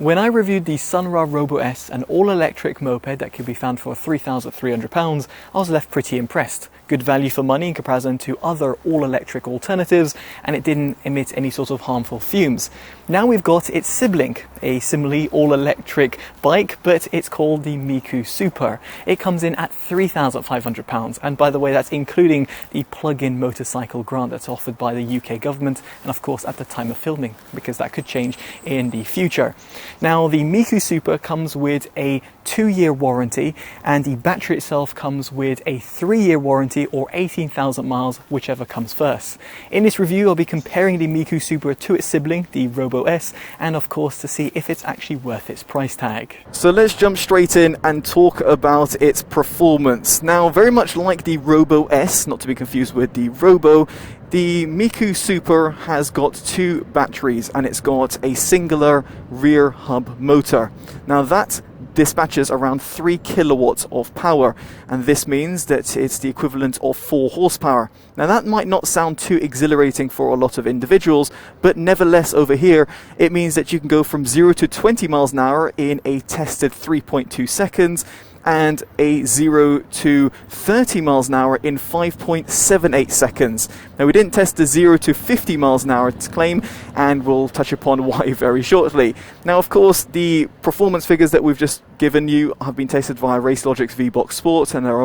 When I reviewed the Sunra Robo-S, an all-electric moped that could be found for £3,300, I was left pretty impressed. Good value for money in comparison to other all-electric alternatives, and it didn't emit any sort of harmful fumes. Now we've got its sibling, a similarly all-electric bike, but it's called the Miku Super. It comes in at £3,500, and by the way, that's including the plug-in motorcycle grant that's offered by the UK government, and of course at the time of filming, because that could change in the future. Now, the Miku Super comes with a 2-year warranty, and the battery itself comes with a 3-year warranty or 18,000 miles, whichever comes first. In this review, I'll be comparing the Miku Super to its sibling, the Robo-S, and of course to see if it's actually worth its price tag. So let's jump straight in and talk about its performance. Now, very much like the Robo-S, not to be confused with the Robo, the Miku Super has got 2 batteries, and it's got a singular rear hub motor. Now that dispatches around 3 kilowatts of power, and this means that it's the equivalent of 4 horsepower. Now that might not sound too exhilarating for a lot of individuals, but nevertheless over here it means that you can go from 0 to 20 miles an hour in a tested 3.2 seconds, and a 0 to 30 miles an hour in 5.78 seconds. Now, we didn't test the 0 to 50 miles an hour claim, and we'll touch upon why very shortly. Now, of course, the performance figures that we've just given you have been tested via RaceLogic's VBox Sport and our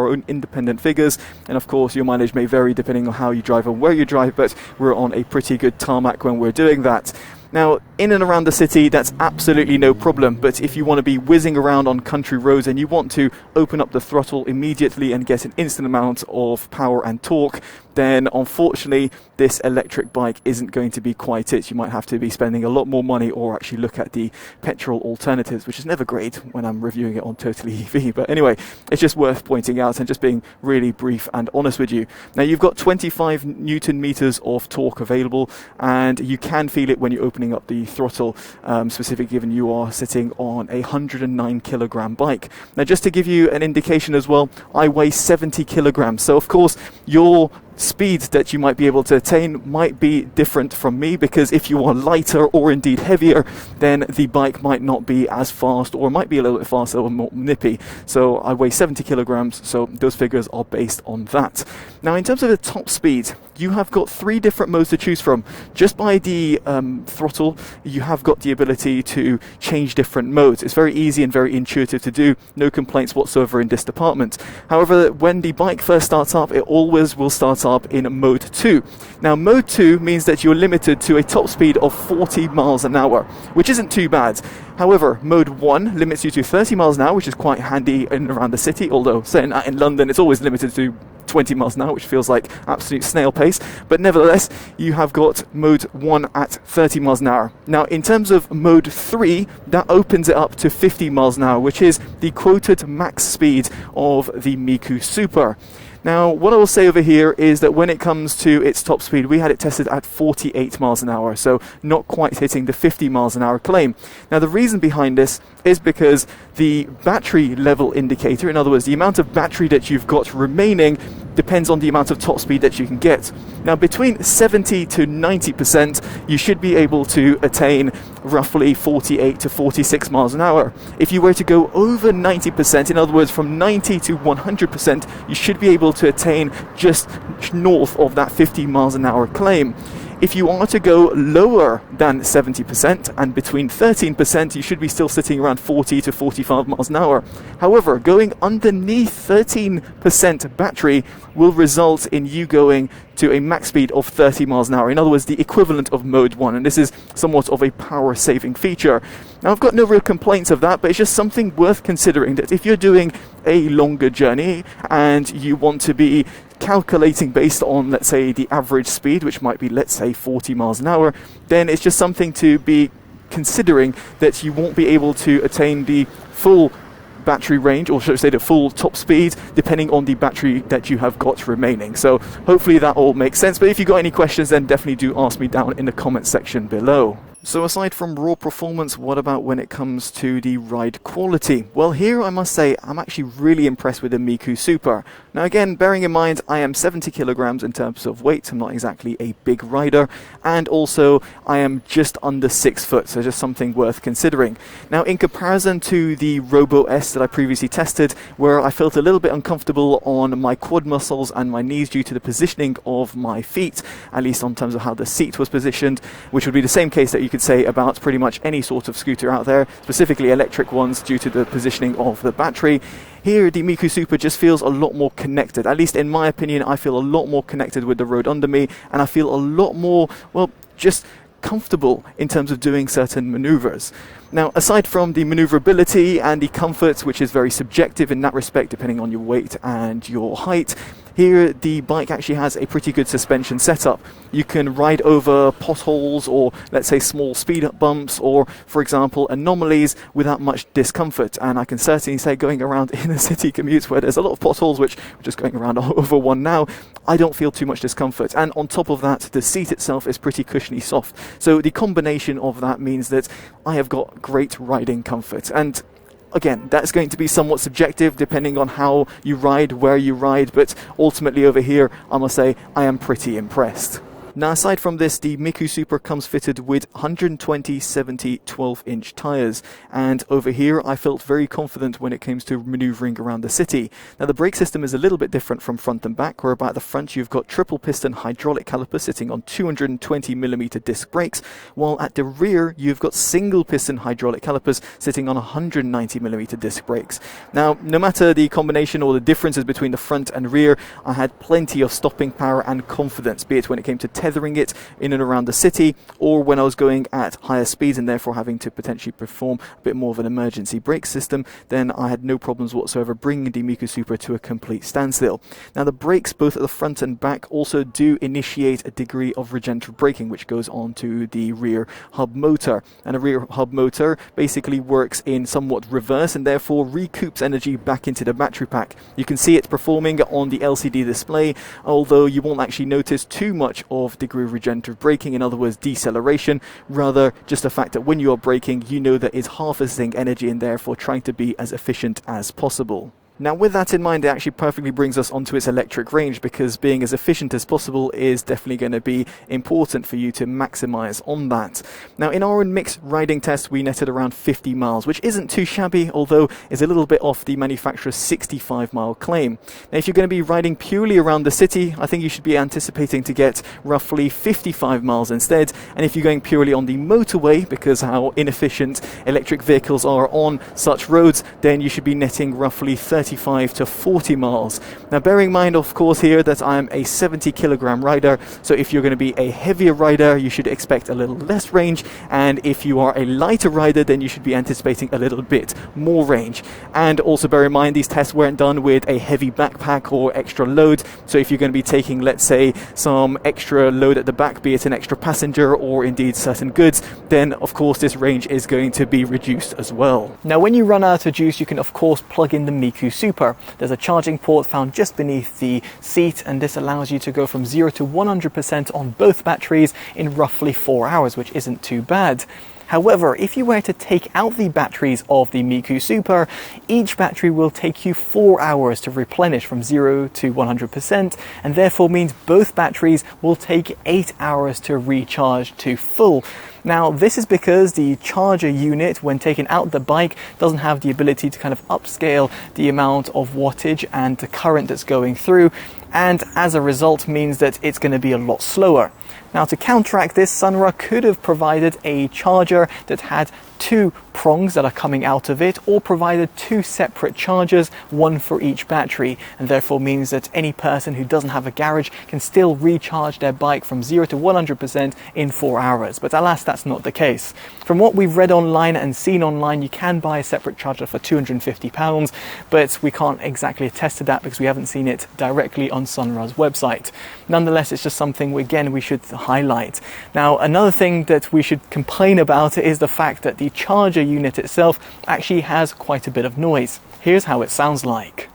own independent figures, and of course your mileage may vary depending on how you drive and where you drive, but we're on a pretty good tarmac when we're doing that. Now, in and around the city, that's absolutely no problem, but if you want to be whizzing around on country roads and you want to open up the throttle immediately and get an instant amount of power and torque, then unfortunately this electric bike isn't going to be quite it. You might have to be spending a lot more money or actually look at the petrol alternatives, which is never great when I'm reviewing it on TotallyEV. But anyway, it's just worth pointing out and just being really brief and honest with you. Now, you've got 25 Newton meters of torque available, and you can feel it when you're opening up the throttle, specifically given you are sitting on a 109 kilogram bike. Now, just to give you an indication as well, I weigh 70 kilograms. So of course your speed that you might be able to attain might be different from me, because if you are lighter or indeed heavier, then the bike might not be as fast, or might be a little bit faster or more nippy. So I weigh 70 kilograms, so those figures are based on that. Now, in terms of the top speed, you have got 3 different modes to choose from. Just by the throttle, you have got the ability to change different modes. It's very easy and very intuitive to do. No complaints whatsoever in this department. However, when the bike first starts up, it always will start up in mode 2. Now, mode 2 means that you're limited to a top speed of 40 miles an hour, which isn't too bad. However, mode 1 limits you to 30 miles an hour, which is quite handy in and around the city, although saying that in London it's always limited to 20 miles an hour, which feels like absolute snail pace. But nevertheless, you have got mode 1 at 30 miles an hour. Now, in terms of mode 3, that opens it up to 50 miles an hour, which is the quoted max speed of the Miku Super. Now, what I will say over here is that when it comes to its top speed, we had it tested at 48 miles an hour, so not quite hitting the 50 miles an hour claim. Now, the reason behind this is because the battery level indicator, in other words, the amount of battery that you've got remaining, depends on the amount of top speed that you can get. Now, between 70 to 90%, you should be able to attain roughly 48 to 46 miles an hour. If you were to go over 90%, in other words, from 90 to 100%, you should be able to attain just north of that 50 miles an hour claim. If you are to go lower than 70% and between 13%, you should be still sitting around 40 to 45 miles an hour. However, going underneath 13% battery will result in you going to a max speed of 30 miles an hour. In other words, the equivalent of mode 1, and this is somewhat of a power saving feature. Now, I've got no real complaints of that, but it's just something worth considering, that if you're doing a longer journey and you want to be calculating based on, let's say, the average speed, which might be, let's say, 40 miles an hour, then it's just something to be considering, that you won't be able to attain the full battery range, or should I say the full top speed, depending on the battery that you have got remaining. So hopefully that all makes sense, but if you've got any questions, then definitely do ask me down in the comment section below. So aside from raw performance, what about when it comes to the ride quality? Well, here I must say I'm actually really impressed with the Miku Super. Now again, bearing in mind I am 70 kilograms in terms of weight, I'm not exactly a big rider, and also I am just under 6 foot, so just something worth considering. Now in comparison to the Robo-S that I previously tested, where I felt a little bit uncomfortable on my quad muscles and my knees due to the positioning of my feet, at least in terms of how the seat was positioned, which would be the same case that you could say about pretty much any sort of scooter out there, specifically electric ones due to the positioning of the battery. Here the Miku Super just feels a lot more connected. At least in my opinion, I feel a lot more connected with the road under me, and I feel a lot more, well, just comfortable in terms of doing certain maneuvers. Now, aside from the maneuverability and the comfort, which is very subjective in that respect, depending on your weight and your height, here the bike actually has a pretty good suspension setup. You can ride over potholes or, let's say, small speed bumps or, for example, anomalies without much discomfort. And I can certainly say, going around inner city commutes where there's a lot of potholes, which we're just going around over one now, I don't feel too much discomfort. And on top of that, the seat itself is pretty cushiony soft. So the combination of that means that I have got great riding comfort. And again, that's going to be somewhat subjective depending on how you ride, where you ride, but ultimately over here, I must say, I am pretty impressed. Now, aside from this, the Miku Super comes fitted with 120/70 12-inch tyres, and over here I felt very confident when it comes to manoeuvring around the city. Now, the brake system is a little bit different from front and back, where about the front you've got triple piston hydraulic calipers sitting on 220mm disc brakes, while at the rear you've got single piston hydraulic calipers sitting on 190mm disc brakes. Now, no matter the combination or the differences between the front and rear, I had plenty of stopping power and confidence, be it when it came to tethering it in and around the city, or when I was going at higher speeds and therefore having to potentially perform a bit more of an emergency brake system. Then I had no problems whatsoever bringing the Miku Super to a complete standstill. Now, the brakes both at the front and back also do initiate a degree of regenerative braking, which goes on to the rear hub motor, and a rear hub motor basically works in somewhat reverse and therefore recoups energy back into the battery pack. You can see it performing on the LCD display, although you won't actually notice too much of degree of regenerative braking, in other words deceleration, rather just the fact that when you're braking you know that it's harvesting energy and therefore trying to be as efficient as possible. Now, with that in mind, it actually perfectly brings us onto its electric range, because being as efficient as possible is definitely going to be important for you to maximize on that. Now, in our own mixed riding test, we netted around 50 miles, which isn't too shabby, although is a little bit off the manufacturer's 65-mile claim. Now, if you're going to be riding purely around the city, I think you should be anticipating to get roughly 55 miles instead. And if you're going purely on the motorway, because how inefficient electric vehicles are on such roads, then you should be netting roughly 35 to 40 miles. Now, bearing in mind, of course, here that I'm a 70 kilogram rider, so if you're going to be a heavier rider, you should expect a little less range, and if you are a lighter rider, then you should be anticipating a little bit more range. And also bear in mind, these tests weren't done with a heavy backpack or extra load, so if you're going to be taking, let's say, some extra load at the back, be it an extra passenger or indeed certain goods, then of course this range is going to be reduced as well. Now, when you run out of juice, you can of course plug in the Miku Super. There's a charging port found just beneath the seat, and this allows you to go from 0 to 100% on both batteries in roughly 4 hours, which isn't too bad. However, if you were to take out the batteries of the Miku Super, each battery will take you 4 hours to replenish from 0 to 100%, and therefore means both batteries will take 8 hours to recharge to full. Now, this is because the charger unit, when taken out the bike, doesn't have the ability to kind of upscale the amount of wattage and the current that's going through, and as a result means that it's going to be a lot slower. Now, to counteract this, Sunra could have provided a charger that had 2 prongs that are coming out of it, or provided 2 separate chargers, one for each battery, and therefore means that any person who doesn't have a garage can still recharge their bike from 0 to 100% in 4 hours. But alas, that's not the case. From what we've read online and seen online, you can buy a separate charger for £250, but we can't exactly attest to that because we haven't seen it directly on Sunra's website. Nonetheless, it's just something, again, we should highlight. Now, another thing that we should complain about is the fact that the charger unit itself actually has quite a bit of noise. Here's how it sounds like.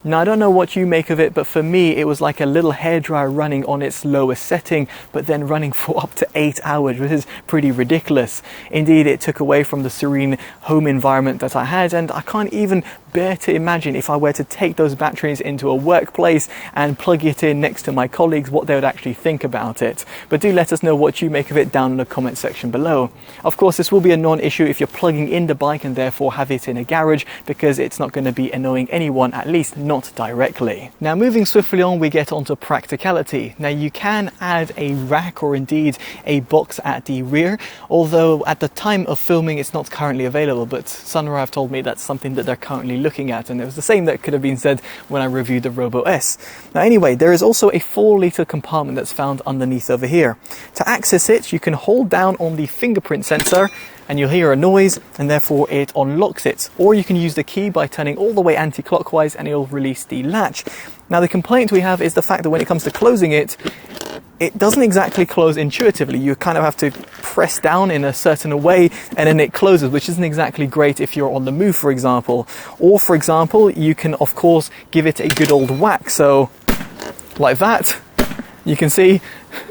Now I don't know what you make of it, but for me it was like a little hairdryer running on its lowest setting, but then running for up to 8 hours, which is pretty ridiculous. Indeed, it took away from the serene home environment that I had, and I can't even bear to imagine if I were to take those batteries into a workplace and plug it in next to my colleagues, what they would actually think about it. But do let us know what you make of it down in the comment section below. Of course, this will be a non-issue if you're plugging in the bike and therefore have it in a garage, because it's not going to be annoying anyone, at least not directly. Now moving swiftly on, we get onto practicality. Now you can add a rack or indeed a box at the rear, although at the time of filming it's not currently available, but Sunra have told me that's something that they're currently looking at, and it was the same that could have been said when I reviewed the Robo-S. Now anyway, there is also a 4-litre compartment that's found underneath over here. To access it, you can hold down on the fingerprint sensor and you'll hear a noise, and therefore it unlocks it. Or you can use the key by turning all the way anti-clockwise and it'll release the latch. Now the complaint we have is the fact that when it comes to closing it, it doesn't exactly close intuitively. You kind of have to press down in a certain way and then it closes, which isn't exactly great if you're on the move, for example. Or for example, you can of course give it a good old whack. So like that, you can see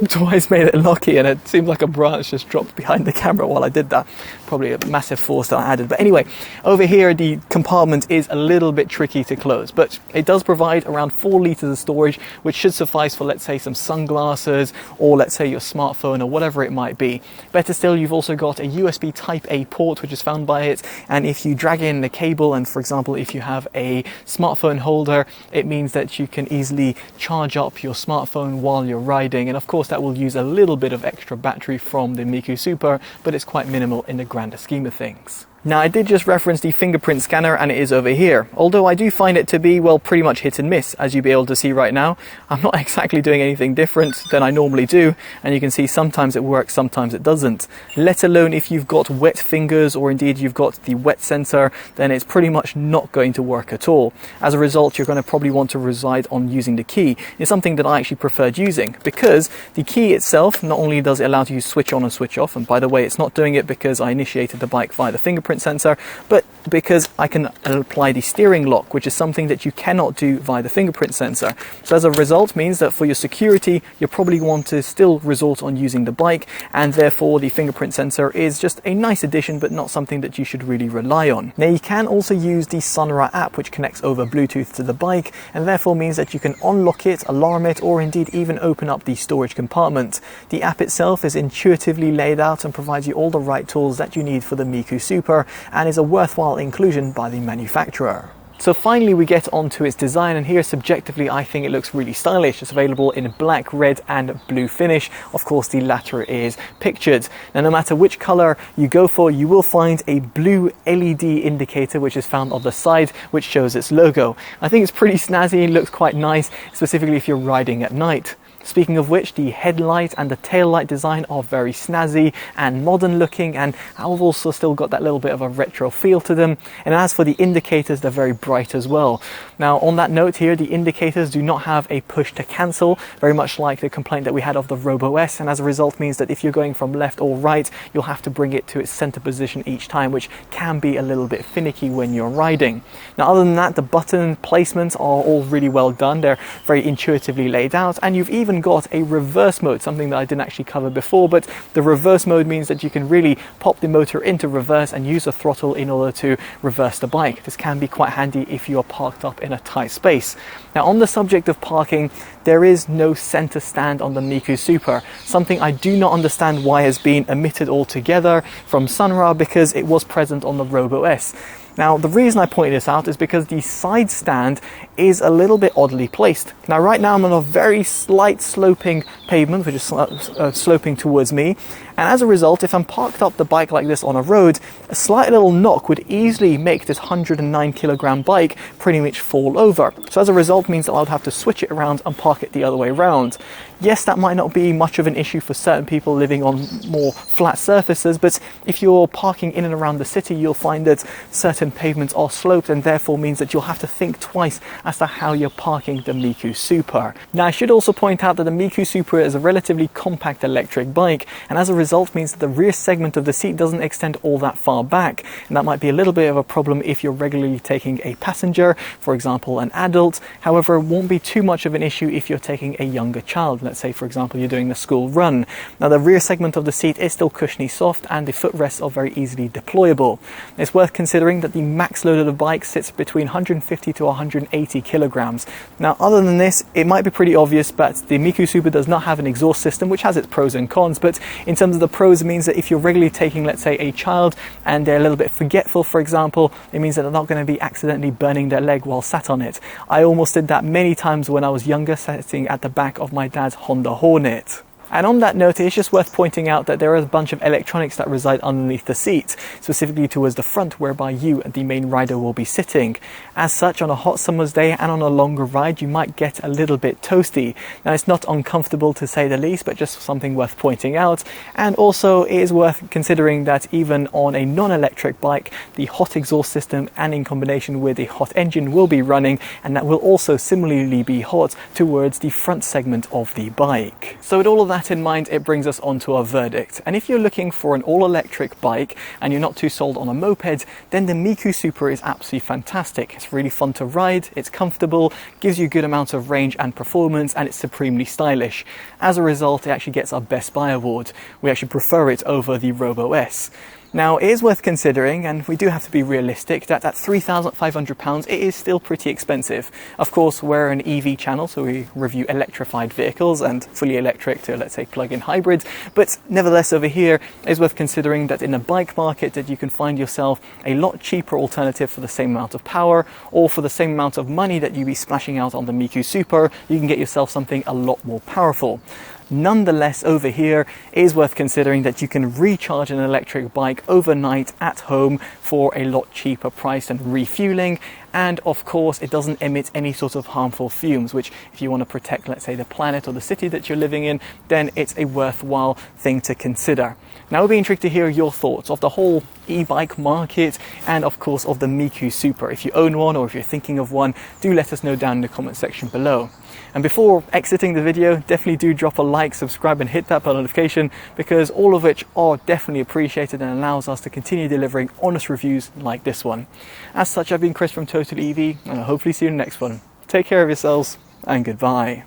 twice made it lucky, and it seemed like a branch just dropped behind the camera while I did that. Probably a massive force that I added. But anyway, over here the compartment is a little bit tricky to close, but it does provide around 4 litres of storage, which should suffice for, let's say, some sunglasses or let's say your smartphone or whatever it might be. Better still, you've also got a USB Type A port which is found by it, and if you drag in the cable, and for example if you have a smartphone holder, it means that you can easily charge up your smartphone while you're riding, and of course that will use a little bit of extra battery from the Miku Super, but it's quite minimal in the grander scheme of things. Now I did just reference the fingerprint scanner, and it is over here, although I do find it to be, well, pretty much hit and miss. As you'll be able to see right now, I'm not exactly doing anything different than I normally do, and you can see sometimes it works, sometimes it doesn't. Let alone if you've got wet fingers or indeed you've got the wet sensor, then it's pretty much not going to work at all. As a result, you're going to probably want to reside on using the key. It's something that I actually preferred using, because the key itself, not only does it allow you to switch on and switch off, and by the way it's not doing it because I initiated the bike via the fingerprint sensor, but because I can apply the steering lock, which is something that you cannot do via the fingerprint sensor. So as a result means that for your security, you'll probably want to still resort on using the bike, and therefore the fingerprint sensor is just a nice addition, but not something that you should really rely on. Now you can also use the Sunra app, which connects over Bluetooth to the bike, and therefore means that you can unlock it, alarm it, or indeed even open up the storage compartment. The app itself is intuitively laid out and provides you all the right tools that you need for the Miku Super, and is a worthwhile inclusion by the manufacturer. So finally we get onto its design, and here subjectively I think it looks really stylish. It's available in black, red and blue finish. Of course the latter is pictured. Now no matter which colour you go for, you will find a blue LED indicator which is found on the side, which shows its logo. I think it's pretty snazzy, it looks quite nice, specifically if you're riding at night. Speaking of which, the headlight and the tail light design are very snazzy and modern looking, and I've also still got that little bit of a retro feel to them. And as for the indicators, they're very bright as well. Now on that note here, the indicators do not have a push to cancel, very much like the complaint that we had of the Robo-S, and as a result means that if you're going from left or right, you'll have to bring it to its center position each time, which can be a little bit finicky when you're riding. Now other than that, the button placements are all really well done. They're very intuitively laid out, and you've even got a reverse mode, something that I didn't actually cover before, but the reverse mode means that you can really pop the motor into reverse and use the throttle in order to reverse the bike. This can be quite handy if you are parked up in a tight space. Now on the subject of parking, there is no center stand on the Miku Super, something I do not understand why has been omitted altogether from Sunra, because it was present on the Robo-S. Now the reason I pointed this out is because the side stand is a little bit oddly placed. Now right now I'm on a very slight sloping pavement, which is sloping towards me, and as a result, if I'm parked up the bike like this on a road, a slight little knock would easily make this 109 kilogram bike pretty much fall over. So as a result means that I would have to switch it around and park it the other way around. Yes, that might not be much of an issue for certain people living on more flat surfaces, but if you're parking in and around the city, you'll find that certain pavements are sloped, and therefore means that you'll have to think twice as to how you're parking the Miku Super. Now I should also point out that the Miku Super Super is a relatively compact electric bike, and as a result means that the rear segment of the seat doesn't extend all that far back, and that might be a little bit of a problem if you're regularly taking a passenger, for example an adult. However, it won't be too much of an issue if you're taking a younger child. Let's say, for example, you're doing the school run. Now, the rear segment of the seat is still cushiony soft, and the footrests are very easily deployable. It's worth considering that the max load of the bike sits between 150 to 180 kilograms. Now, other than this, it might be pretty obvious, but the Miku Super does not have an exhaust system, which has its pros and cons. But in terms of the pros, it means that if you're regularly taking, let's say, a child and they're a little bit forgetful, for example, it means that they're not going to be accidentally burning their leg while sat on it. I almost did that many times when I was younger, sitting at the back of my dad's Honda Hornet. And on that note, it's just worth pointing out that there is a bunch of electronics that reside underneath the seat, specifically towards the front, whereby you, the main rider, will be sitting. As such, on a hot summer's day and on a longer ride, you might get a little bit toasty. Now, it's not uncomfortable to say the least, but just something worth pointing out. And also, it is worth considering that even on a non-electric bike, the hot exhaust system and in combination with a hot engine will be running, and that will also similarly be hot towards the front segment of the bike. So with all of that in mind, it brings us on to our verdict. And if you're looking for an all-electric bike and you're not too sold on a moped, then the Miku Super is absolutely fantastic. It's really fun to ride, it's comfortable, gives you a good amount of range and performance, and it's supremely stylish. As a result, it actually gets our Best Buy award. We actually prefer it over the Robo-S. Now, it is worth considering, and we do have to be realistic, that at £3,500 it is still pretty expensive. Of course, we're an EV channel, so we review electrified vehicles and fully electric to, let's say, plug-in hybrids, but nevertheless over here it is worth considering that in the bike market that you can find yourself a lot cheaper alternative for the same amount of power, or for the same amount of money that you'd be splashing out on the Miku Super, you can get yourself something a lot more powerful. Nonetheless, over here, it is worth considering that you can recharge an electric bike overnight at home for a lot cheaper price than refueling. And of course, it doesn't emit any sort of harmful fumes, which if you want to protect, let's say, the planet or the city that you're living in, then it's a worthwhile thing to consider. Now, we'll be intrigued to hear your thoughts of the whole e-bike market and of course of the Miku Super. If you own one or if you're thinking of one, do let us know down in the comment section below. And before exiting the video, definitely do drop a like, subscribe and hit that bell notification, because all of which are definitely appreciated and allows us to continue delivering honest reviews like this one. As such, I've been Chris from TotallyEV, and I'll hopefully see you in the next one. Take care of yourselves and goodbye.